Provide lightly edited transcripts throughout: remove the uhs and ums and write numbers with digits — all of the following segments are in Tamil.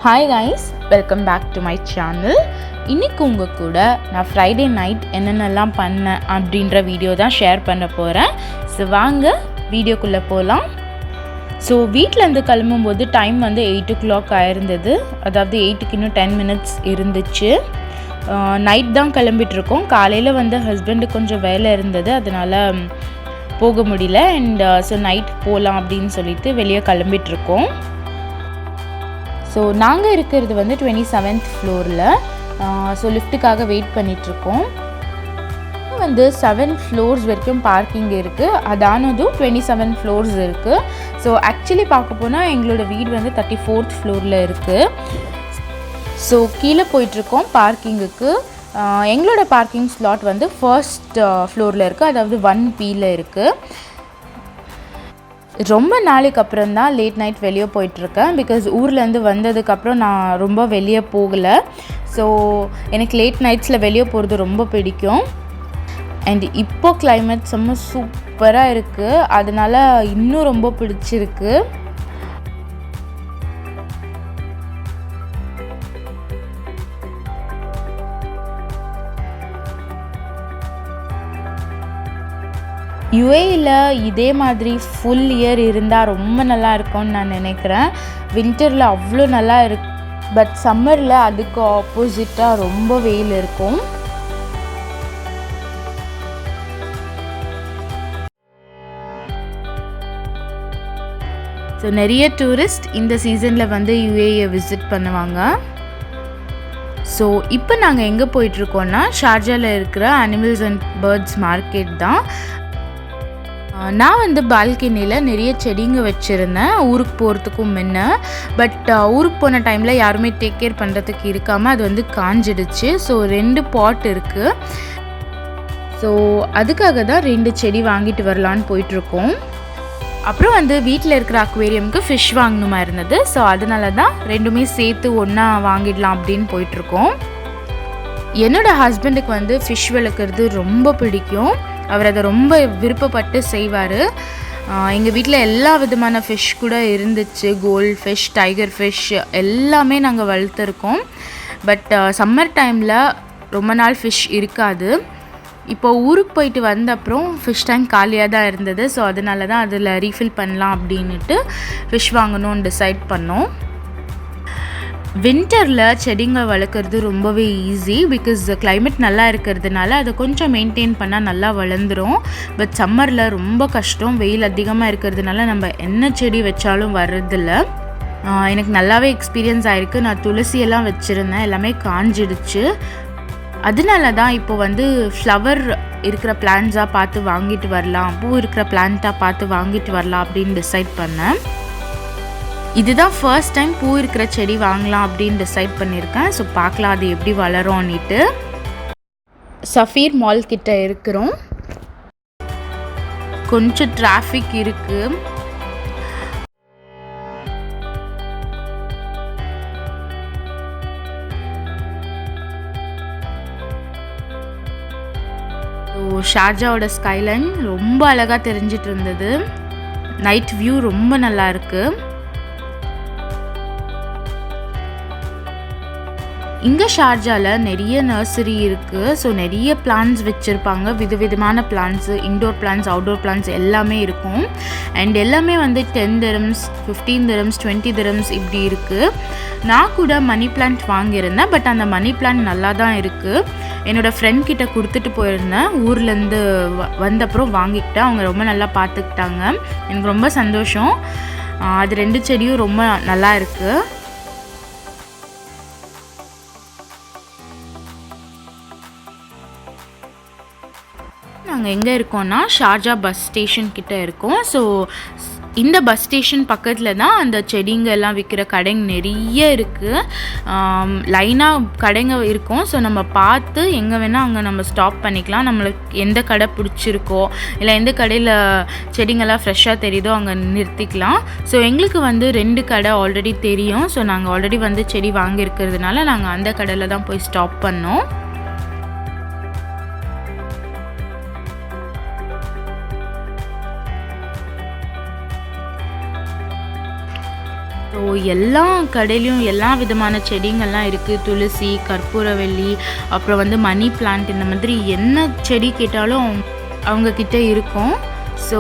Hi guys, welcome back to my channel. இன்றைக்கி உங்கள் கூட நான் ஃப்ரைடே நைட் என்னென்னலாம் பண்ணேன் அப்படின்ற வீடியோ தான் ஷேர் பண்ண போகிறேன். ஸோ வாங்க வீடியோக்குள்ளே போகலாம். ஸோ வீட்டிலேருந்து கிளம்பும்போது டைம் வந்து 8 o'clock ஆயிருந்தது. அதாவது 8க்கு இன்னும் 10 minutes இருந்துச்சு. நைட் தான் கிளம்பிட்டுருக்கோம். காலையில் வந்து ஹஸ்பண்டுக்கு கொஞ்சம் வேலை இருந்தது, அதனால் போக முடியல. அண்ட் ஸோ நைட் போகலாம் அப்படின்னு சொல்லிட்டு வெளியே கிளம்பிட்டுருக்கோம். ஸோ நாங்கள் இருக்கிறது வந்து 27th floorல. ஸோ லிஃப்ட்டுக்காக வெயிட் பண்ணிகிட்ருக்கோம். வந்து 7 floors வரைக்கும் பார்க்கிங் இருக்குது. அதானதும் 27 floors இருக்குது. ஸோ ஆக்சுவலி பார்க்க போனால் எங்களோட வீடு வந்து 34th floorல இருக்குது. ஸோ கீழே போயிட்டுருக்கோம் பார்க்கிங்குக்கு. எங்களோட பார்க்கிங் ஸ்லாட் வந்து ஃபர்ஸ்ட் ஃப்ளோரில் இருக்குது, அதாவது 1Pல இருக்குது. ரொம்ப நாளைக்கு அப்புறம் தான் லேட் நைட் வெளியே போயிட்டுருக்கேன். பிகாஸ் ஊர்லேருந்து வந்ததுக்கப்புறம் நான் ரொம்ப வெளியே போகலை. ஸோ எனக்கு லேட் நைட்ஸில் வெளியே போகிறது ரொம்ப பிடிக்கும். அண்ட் இப்போது கிளைமேட் செம்ம சூப்பராக இருக்குது, அதனால் இன்னும் ரொம்ப பிடிச்சிருக்கு. யுஏயில் இதே மாதிரி ஃபுல் இயர் இருந்தால் ரொம்ப நல்லா இருக்கும்னு நான் நினைக்கிறேன். வின்டரில் அவ்வளோ நல்லா இருக்கு, பட் சம்மரில் அதுக்கு ஆப்போசிட்டாக ரொம்ப வெயில் இருக்கும். ஸோ நிறைய டூரிஸ்ட் இந்த சீசனில் வந்து யுஏயை விசிட் பண்ணுவாங்க. ஸோ இப்போ நாங்கள் எங்கே போயிட்டுருக்கோன்னா ஷார்ஜாவில் இருக்கிற அனிமல்ஸ் அண்ட் பேர்ட்ஸ் மார்க்கெட் தான். நான் வந்து பால்கனியில் நிறைய செடிங்க வச்சுருந்தேன் ஊருக்கு போகிறதுக்கும் முன்ன. பட் ஊருக்கு போன டைமில் யாருமே டேக் கேர் பண்ணுறதுக்கு இருக்காமல் அது வந்து காஞ்சிடுச்சு. ஸோ 2 பாட் இருக்குது. ஸோ அதுக்காக தான் 2 செடி வாங்கிட்டு வரலான்னு போயிட்டுருக்கோம். அப்புறம் வந்து வீட்டில் இருக்கிற அக்வேரியமுக்கு ஃபிஷ் வாங்கணுமா இருந்தது. ஸோ அதனால தான் 2மே சேர்த்து ஒன்றா வாங்கிடலாம் அப்படின்னு போயிட்டுருக்கோம். என்னோடய ஹஸ்பண்டுக்கு வந்து ஃபிஷ் வளர்க்குறது ரொம்ப பிடிக்கும். அவர் அதை ரொம்ப விருப்பப்பட்டு செய்வார். எங்கள் வீட்டில் எல்லா விதமான ஃபிஷ் கூட இருந்துச்சு. கோல்ட் ஃபிஷ், டைகர் ஃபிஷ் எல்லாமே நாங்கள் வளர்த்துருக்கோம். பட் சம்மர் டைமில் ரொம்ப நாள் ஃபிஷ் இருக்காது. இப்போ ஊருக்கு போயிட்டு வந்த அப்புறம் ஃபிஷ் டேங்க் காலியாக தான் இருந்தது. ஸோ அதனால தான் அதில் ரீஃபில் பண்ணலாம் அப்படின்ட்டு ஃபிஷ் வாங்கணும்னு டிசைட் பண்ணோம். வின்டரில் செடிங்க வளர்க்குறது ரொம்பவே ஈஸி. பிகாஸ் கிளைமேட் நல்லா இருக்கிறதுனால அதை கொஞ்சம் மெயின்டைன் பண்ணால் நல்லா வளர்ந்துடும். பட் சம்மரில் ரொம்ப கஷ்டம், வெயில் அதிகமாக இருக்கிறதுனால நம்ம என்ன செடி வச்சாலும் வர்றதில்ல. எனக்கு நல்லாவே எக்ஸ்பீரியன்ஸ் ஆகிருக்கு. நான் துளசியெல்லாம் வச்சுருந்தேன், எல்லாமே காஞ்சிடுச்சு. அதனால தான் இப்போ வந்து ஃப்ளவர் இருக்கிற பிளான்ஸாக பார்த்து வாங்கிட்டு வரலாம், பூ இருக்கிற பிளான்ட்டாக பார்த்து வாங்கிட்டு வரலாம் அப்படின்னு டிசைட் பண்ணேன். இதுதான் ஃபர்ஸ்ட் டைம் பூ இருக்கிற செடி வாங்கலாம் அப்படின்னு டிசைட் பண்ணியிருக்கேன். ஸோ பார்க்கலாம் அது எப்படி வளரும்னுட்டு. சஃபீர் மால் கிட்ட இருக்கிறோம். கொஞ்சம் டிராஃபிக் இருக்குது. ஷார்ஜாவோட ஸ்கைலைன் ரொம்ப அழகாக தெரிஞ்சிட்டு இருந்தது. நைட் வியூ ரொம்ப நல்லா இருக்குது. இங்கே ஷார்ஜாவில் நிறைய நர்சரி இருக்குது. ஸோ நிறைய பிளான்ஸ் வச்சுருப்பாங்க, விதவிதமான plans, indoor plans, outdoor plans எல்லாமே இருக்கும். அண்ட் எல்லாமே வந்து 10 dirhams, 15 dirhams, 20 dirhams இப்படி இருக்குது. நான் கூட மணி பிளான்ட் வாங்கியிருந்தேன். பட் அந்த மணி பிளான்ட் நல்லா தான் இருக்குது. என்னோடய ஃப்ரெண்ட் கிட்ட கொடுத்துட்டு போயிருந்தேன். ஊர்லேருந்து வந்தப்புறம் வாங்கிக்கிட்டேன். அவங்க ரொம்ப நல்லா பார்த்துக்கிட்டாங்க. எனக்கு ரொம்ப சந்தோஷம். அது 2 செடியும் ரொம்ப நல்லா இருக்குது. நாங்கள் எங்கே இருக்கோன்னா ஷார்ஜா பஸ் ஸ்டேஷன் கிட்டே இருக்கோம். ஸோ இந்த பஸ் ஸ்டேஷன் பக்கத்தில் தான் அந்த செடிங்க எல்லாம் விற்கிற கடைங்க நிறைய இருக்குது. லைனாக கடைங்க இருக்கும். ஸோ நம்ம பார்த்து எங்கே வேணால் அங்கே நம்ம ஸ்டாப் பண்ணிக்கலாம். நம்மளுக்கு எந்த கடை பிடிச்சிருக்கோ இல்லை எந்த கடையில் செடிங்கெல்லாம் ஃப்ரெஷ்ஷாக தெரியுதோ அங்கே நிறுத்திக்கலாம். ஸோ எங்களுக்கு வந்து 2 கடை ஆல்ரெடி தெரியும். ஸோ நாங்கள் ஆல்ரெடி வந்து செடி வாங்கியிருக்கிறதுனால நாங்கள் அந்த கடையில் தான் போய் ஸ்டாப் பண்ணோம். ஸோ எல்லா கடையிலையும் எல்லா விதமான செடிங்கள்லாம் இருக்குது. துளசி, கற்பூரவள்ளி, அப்புறம் வந்து மணி பிளான்ட், இந்த மாதிரி என்ன செடி கேட்டாலும் அவங்கக்கிட்ட இருக்கும். ஸோ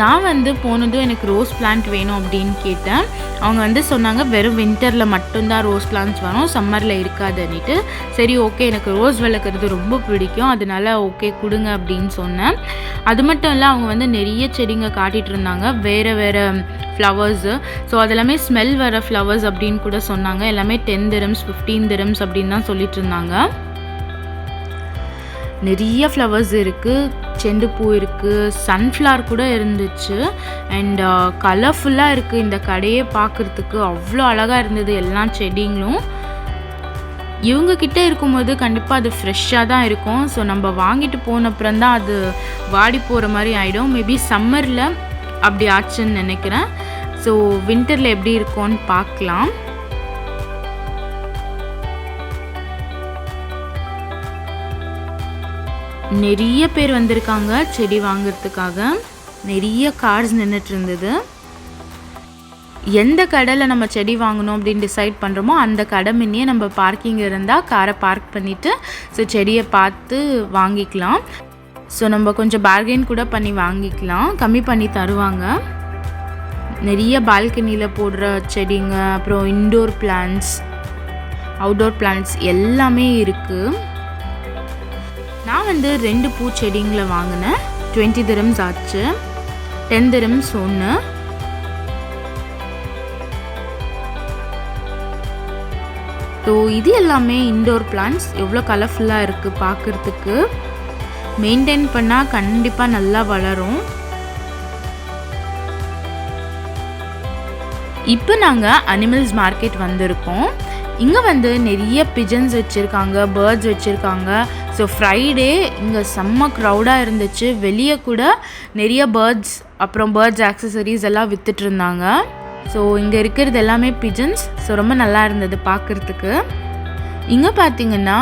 நான் வந்து போனதும் எனக்கு ரோஸ் பிளான்ட் வேணும் அப்படின்னு கேட்டேன். அவங்க வந்து சொன்னாங்க வெறும் வின்டரில் மட்டும்தான் ரோஸ் பிளான்ட்ஸ் வரும், சம்மரில் இருக்காதுன்னுட்டு. சரி ஓகே, எனக்கு ரோஸ் வளர்க்குறது ரொம்ப பிடிக்கும், அதனால ஓகே கொடுங்க அப்படின்னு சொன்னேன். அது மட்டும் இல்லை, அவங்க வந்து நிறைய செடிங்க காட்டிகிட்டு இருந்தாங்க, வேறு வேறு ஃப்ளவர்ஸு. ஸோ அதெல்லாமே ஸ்மெல் வர ஃப்ளவர்ஸ் அப்படின்னு கூட சொன்னாங்க. எல்லாமே 10 dirhams 15 dirhams அப்படின்னு தான் சொல்லிட்டு இருந்தாங்க. நிறைய ஃப்ளவர்ஸ் இருக்குது, செண்டுப்பூ இருக்குது, சன்ஃப்ளவர் கூட இருந்துச்சு. அண்ட் கலர்ஃபுல்லாக இருக்குது. இந்த கடையே பார்க்குறதுக்கு அவ்வளோ அழகாக இருந்தது எல்லா செடிங்களும். இவங்கக்கிட்ட இருக்கும்போது கண்டிப்பாக அது ஃப்ரெஷ்ஷாக தான் இருக்கும். ஸோ நம்ம வாங்கிட்டு போனப்புறம் தான் அது வாடி போகிற மாதிரி ஆகிடும். மேபி சம்மரில் அப்படி ஆச்சுன்னு நினைக்கிறேன். ஸோ வின்டரில் எப்படி இருக்கும்னு பார்க்கலாம். நிறைய பேர் வந்திருக்காங்க செடி வாங்கிறதுக்காக. நிறைய கார்ஸ் நின்றுட்டு இருந்தது. எந்த கடையில் நம்ம செடி வாங்கணும் அப்படின்னு டிசைட் பண்ணுறோமோ அந்த கடை முன்னே நம்ம பார்க்கிங் இருந்தால் காரை பார்க் பண்ணிவிட்டு ஸோ செடியை பார்த்து வாங்கிக்கலாம். ஸோ நம்ம கொஞ்சம் பார்கெயின் கூட பண்ணி வாங்கிக்கலாம், கம்மி பண்ணி தருவாங்க. நிறைய பால்கனியில் போடுற செடிங்க, அப்புறம் இன்டோர் பிளான்ட்ஸ், அவுட்டோர் பிளான்ட்ஸ் எல்லாமே இருக்குது. நான் வந்து 2 பூச்செடிங்களை வாங்கினேன். 20 dirhams ஆச்சு, 10 dirhams ஒன்று. ஸோ இது எல்லாமே இன்டோர் பிளான்ட்ஸ். எவ்வளோ கலர்ஃபுல்லாக இருக்குது பார்க்குறதுக்கு. மெயின்டைன் பண்ணால் கண்டிப்பாக நல்லா வளரும். இப்போ நாங்கள் அனிமல்ஸ் மார்க்கெட் வந்திருக்கோம். இங்கே வந்து நிறைய பிஜன்ஸ் வச்சுருக்காங்க, பேர்ட்ஸ் வச்சுருக்காங்க. ஸோ ஃப்ரைடே இங்கே செம்ம க்ரௌடாக இருந்துச்சு. வெளியே கூட நிறைய பேர்ட்ஸ், அப்புறம் பேர்ட்ஸ் ஆக்சசரிஸ் எல்லாம் விற்றுட்டு இருந்தாங்க. ஸோ இங்கே இருக்கிறது எல்லாமே பிஜன்ஸ். ஸோ ரொம்ப நல்லா இருந்தது பார்க்குறதுக்கு. இங்கே பார்த்தீங்கன்னா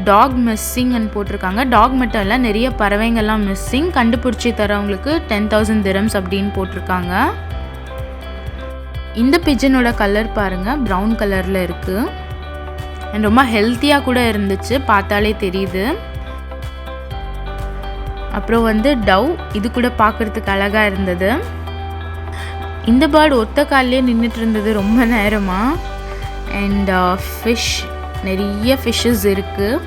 டாக் மிஸ்ஸிங்னு போட்டிருக்காங்க. டாக் மட்டும் இல்லை, நிறைய பறவைங்கள்லாம் மிஸ்ஸிங். கண்டுபிடிச்சி தரவங்களுக்கு 10,000 dirhams அப்படின்னு போட்டிருக்காங்க. இந்த பிஜனோட கலர் பாருங்கள், ப்ரௌன் கலரில் இருக்குது. அண்ட் ரொம்ப ஹெல்த்தியாக கூட இருந்துச்சு, பார்த்தாலே தெரியுது. அப்புறம் வந்து டவ், இது கூட பார்க்குறதுக்கு அழகாக இருந்தது. இந்த பேர்டு ஒத்த காலிலே நின்றுட்டு இருந்தது ரொம்ப நேரமாக. அண்ட் ஃபிஷ், நிறைய ஃபிஷ்ஷஸ் இருக்குது.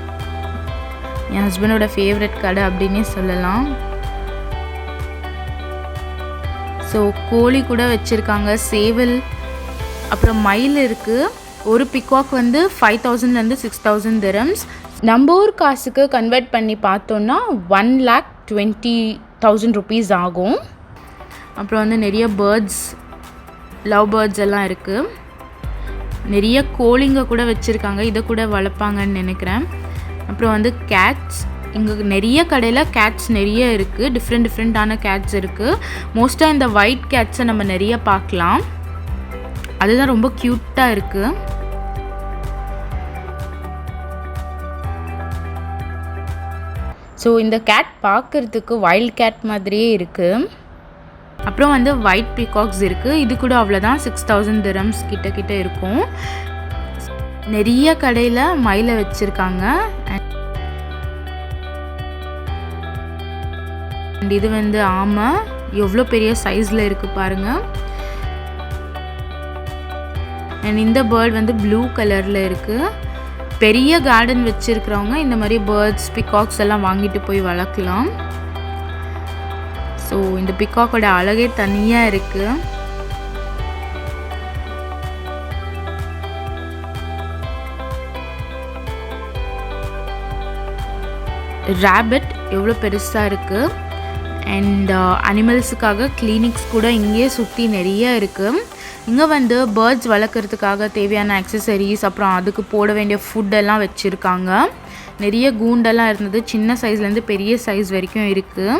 என் ஹஸ்பண்டோட ஃபேவரட் கடை அப்படின்னே சொல்லலாம். ஸோ கோழி கூட வச்சுருக்காங்க, சேவல், அப்புறம் மயில் இருக்குது. ஒரு பிகாக் வந்து 5,000லேருந்து 6,000 dirhams. நம்ம ஊர் காசுக்கு கன்வெர்ட் பண்ணி பார்த்தோன்னா 1,20,000 rupees ஆகும். அப்புறம் வந்து நிறைய பேர்ட்ஸ், லவ் பேர்ட்ஸ் எல்லாம் இருக்குது. நிறைய கோழிங்க கூட வச்சுருக்காங்க, இதை கூட வளர்ப்பாங்கன்னு நினைக்கிறேன். அப்புறம் வந்து கேட்ஸ், இங்கே நிறைய கடையில் கேட்ஸ் நிறைய இருக்குது. டிஃப்ரெண்ட்டான கேட்ஸ் இருக்குது. மோஸ்ட்டாக இந்த ஒயிட் கேட்ஸை நம்ம நிறைய பார்க்கலாம். அதுதான் ரொம்ப க்யூட்டாக இருக்குது. ஸோ இந்த கேட் பார்க்குறதுக்கு வைல்ட் கேட் மாதிரியே இருக்குது. அப்புறம் வந்து ஒயிட் பீகாக்ஸ் இருக்குது. இது கூட அவ்வளோதான், 6,000 dirhams கிட்ட இருக்கும். நிறைய கடையில் மயிலை வச்சுருக்காங்க. அண்ட் இது வந்து ஆமை, எவ்வளோ பெரிய சைஸில் இருக்குது பாருங்கள். அண்ட் இந்த பேர்ட் வந்து ப்ளூ கலரில் இருக்குது. பெரிய கார்டன் வச்சுருக்கிறவங்க இந்த மாதிரி பேர்ட்ஸ், பிகாக்ஸ் எல்லாம் வாங்கிட்டு போய் வளர்க்கலாம். ஸோ இந்த பிகாக்கோட அழகே தனியாக இருக்குது. ரேபிட் எவ்வளோ பெருசாக இருக்குது. அண்ட் அனிமல்ஸுக்காக கிளினிக்ஸ் கூட இங்கேயே சுற்றி நிறைய இருக்குது. இங்கே வந்து பேர்ட்ஸ் வளர்க்குறதுக்காக தேவையான அக்சசரிஸ், அப்புறம் அதுக்கு போட வேண்டிய ஃபுட்டெல்லாம் வச்சுருக்காங்க. நிறைய கூண்டெல்லாம் இருந்தது, சின்ன சைஸ்லேருந்து பெரிய சைஸ் வரைக்கும் இருக்குது.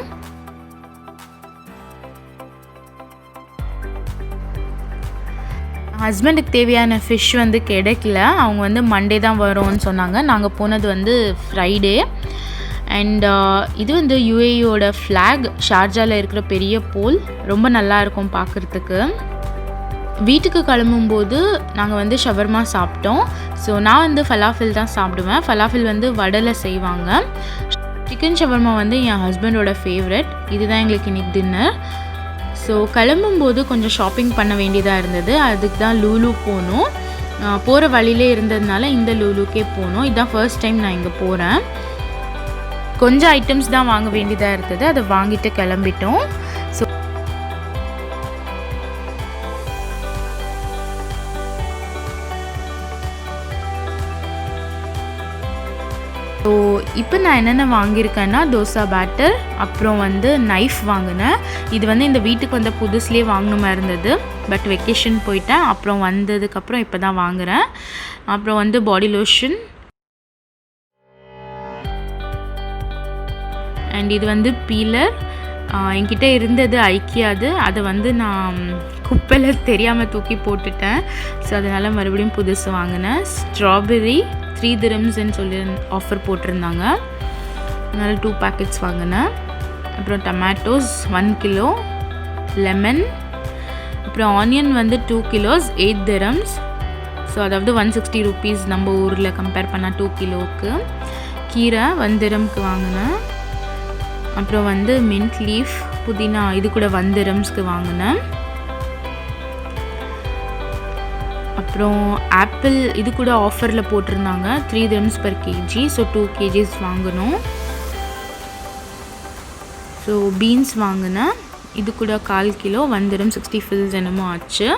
ஹஸ்பண்டுக்கு தேவையான ஃபிஷ் வந்து கிடைக்கல. அவங்க வந்து மண்டே தான் வரும்னு சொன்னாங்க. நாங்கள் போனது வந்து ஃப்ரைடே. அண்ட் இது வந்து யுஏஇயோட ஃப்ளாக், ஷார்ஜாவில் இருக்கிற பெரிய போல், ரொம்ப நல்லாயிருக்கும் பார்க்குறதுக்கு. வீட்டுக்கு கிளம்பும்போது நாங்கள் வந்து ஷவர்மா சாப்பிட்டோம். ஸோ நான் வந்து ஃபலாஃபில் தான் சாப்பிடுவேன். ஃபலாஃபில் வந்து வடையில் செய்வாங்க. சிக்கன் ஷவர்மா வந்து என் ஹஸ்பண்டோட ஃபேவரட். இதுதான் எங்களுக்கு இன்றைக்கி டின்னர். ஸோ கிளம்பும்போது கொஞ்சம் ஷாப்பிங் பண்ண வேண்டியதாக இருந்தது. அதுக்கு தான் லூலு போகணும். போகிற வழியிலே இருந்ததுனால இந்த லூலுக்கே போகணும். இதுதான் ஃபர்ஸ்ட் டைம் நான் இங்கே போகிறேன். கொஞ்சம் ஐட்டம்ஸ் தான் வாங்க வேண்டியதாக இருந்தது. அதை வாங்கிட்டு கிளம்பிட்டோம். ஸோ இப்போ நான் என்னென்ன வாங்கியிருக்கேன்னா தோசா பேட்டர், அப்புறம் வந்து நைஃப் வாங்கினேன். இது வந்து இந்த வீட்டுக்கு வந்த புதுசுலேயே வாங்கின மாதிரி இருந்தது. பட் வெக்கேஷன் போயிட்டேன். அப்புறம் வந்ததுக்கப்புறம் இப்போ தான் வாங்குகிறேன். அப்புறம் வந்து பாடி லோஷன், அண்ட் இது வந்து பீலர். என்கிட்ட இருந்தது ஐக்கியாது, அதை வந்து நான் குப்பையில் தெரியாமல் தூக்கி போட்டுட்டேன். ஸோ அதனால் மறுபடியும் புதுசு வாங்கினேன். ஸ்ட்ராபெரி 3 dirhamsன்னு சொல்லி ஆஃபர் போட்டிருந்தாங்க. அதனால் 2 packets வாங்கினேன். அப்புறம் டொமேட்டோஸ் 1 kilo, லெமன், அப்புறம் ஆனியன் வந்து 2 kilos 8 dirhams. ஸோ அதாவது 160 rupees நம்ம ஊரில் கம்பேர் பண்ணால் 2 kiloக்கு. கீரை 1 dirhamக்கு வாங்கினேன். அப்புறம் வந்து மின்ட் லீஃப், புதினா, இது கூட 1 dirhamsக்கு வாங்கினேன். அப்புறம் ஆப்பிள், இது கூட ஆஃபரில் போட்டிருந்தாங்க 3 dirhams per kg. So 2 kgs வாங்கினோம். ஸோ பீன்ஸ் வாங்கினேன். இது கூட 1/4 kilo 1 dirham 60 fils என்னமோ ஆச்சு.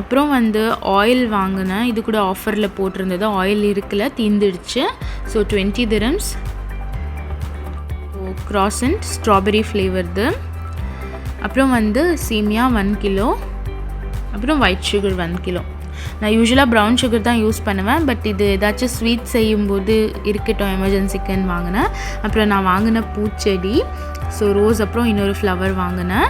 அப்புறம் வந்து ஆயில் வாங்கினேன். இது கூட ஆஃபரில் போட்டிருந்தது. ஆயில் இருக்குல்ல, தீந்துடுச்சு. So 20 dirhams. croissant ஸ்ட்ராபெரி ஃப்ளேவர்து. அப்புறம் வந்து சேமியா 1 kilo. அப்புறம் ஒயிட் சுகர் 1 kilo. நான் யூஸ்வலாக ப்ரௌன் சுகர் தான் யூஸ் பண்ணுவேன். பட் இது ஏதாச்சும் ஸ்வீட் செய்யும்போது இருக்கட்டும் எமர்ஜென்சிக்குன்னு வாங்கினேன். அப்புறம் நான் வாங்கின பூச்செடி, ஸோ ரோஸ், அப்புறம் இன்னொரு ஃப்ளவர் வாங்கினேன்.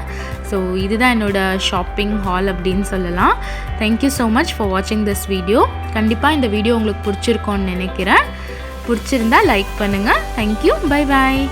ஸோ இதுதான் என்னோடய ஷாப்பிங் ஹால் அப்படின்னு சொல்லலாம். தேங்க்யூ ஸோ மச் ஃபார் வாட்சிங் திஸ் வீடியோ. கண்டிப்பாக இந்த வீடியோ உங்களுக்கு பிடிச்சிருக்கோன்னு நினைக்கிறேன். பிடிச்சிருந்தா லைக் பண்ணுங்கள். தேங்க்யூ. Bye bye.